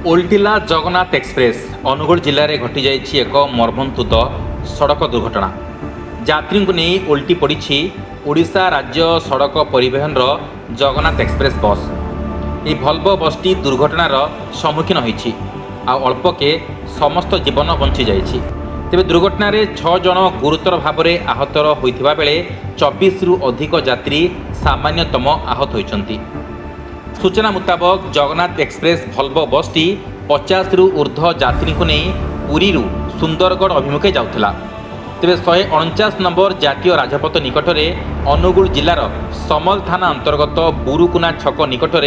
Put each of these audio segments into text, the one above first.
ଓଲଟିଲା Jagannath express Angul ଜିଲ୍ଲାରେ ଘଟିଯାଇଛି ଏକ ମର୍ମନ୍ତୁଦ ସଡ଼କ ଦୁର୍ଘଟଣା। ଯାତ୍ରୀଙ୍କୁ ନେଇ ଓଲଟି ପଡ଼ିଛି ଓଡ଼ିଶା ରାଜ୍ୟ ସଡ଼କ ପରିବହନର ଜଗନ୍ନାଥ ଏକ୍ସପ୍ରେସ୍ ବସ୍। ଏହି ଭଲ୍ଭୋ ବସ୍ଟି ଦୁର୍ଘଟଣାର ସମ୍ମୁଖୀନ ହୋଇଛି ଆଉ ଅଳ୍ପକେ ସମସ୍ତ ଜୀବନ ବଞ୍ଚିଯାଇଛି। ତେବେ ଦୁର୍ଘଟଣାରେ 6 ଜଣ ଗୁରୁତର ଭାବରେ ଆହତ ହୋଇଥିବା ବେଳେ 24ରୁ ଅଧିକ ଯାତ୍ରୀ ସାମାନ୍ୟତମ ଆହତ ହୋଇଛନ୍ତି। सूचना मुताबक जगन्नाथ एक्सप्रेस भल्भो बसटी 50ରୁ ऊर्ध्व यात्री को नहीं पुरी सुंदरगढ़ अभिमुखे जाउथला। तेबे 149 नंबर जातीय राजपथ निकटर अनुगुल जिलार समल थाना अंतर्गत बुरुकुना छक निकटर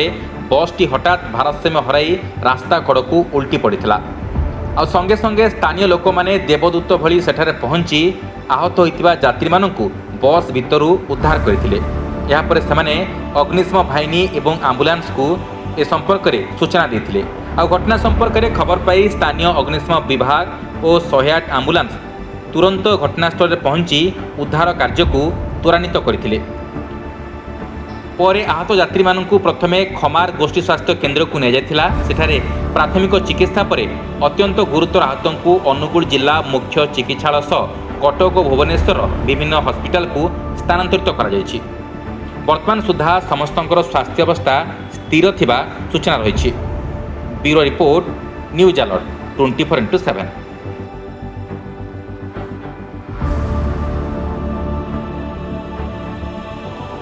बसटी हठात भारसाम्य हराई रास्ता कड़कू उल्टी पड़ता। आ संगे संगे स्थानीय लोक मैंने देवदूत भली सेठारे पहुंची आहत होइतिबा यात्री मानकू बस भितरू उद्धार करथिले। यापर से अग्निशम बाहिनी एवं आंबुलांस को ए संपर्क में सूचना देते। आ घटना संपर्क में खबर पाई स्थानीय अग्निशम विभाग और 108 आंबुलांस तुरंत घटनास्थल में पहुंची उद्धार कार्य को त्वरान्वित करते। आहत यात्री मानू प्रथमे खमार गोष्ठी स्वास्थ्य केन्द्र को निया सेठारे प्राथमिक चिकित्सा पर अत्यंत गुरुतर आहत को अनुगुल जिला मुख्य चिकित्सालय सह कटक और भुवनेश्वर विभिन्न हॉस्पिटल को स्थानांतरित करा जायछि। वर्तमान सुधा समस्तंकर स्वास्थ्य अवस्था स्थिर थिबा सूचना रही। Bureau report news alert 24x7।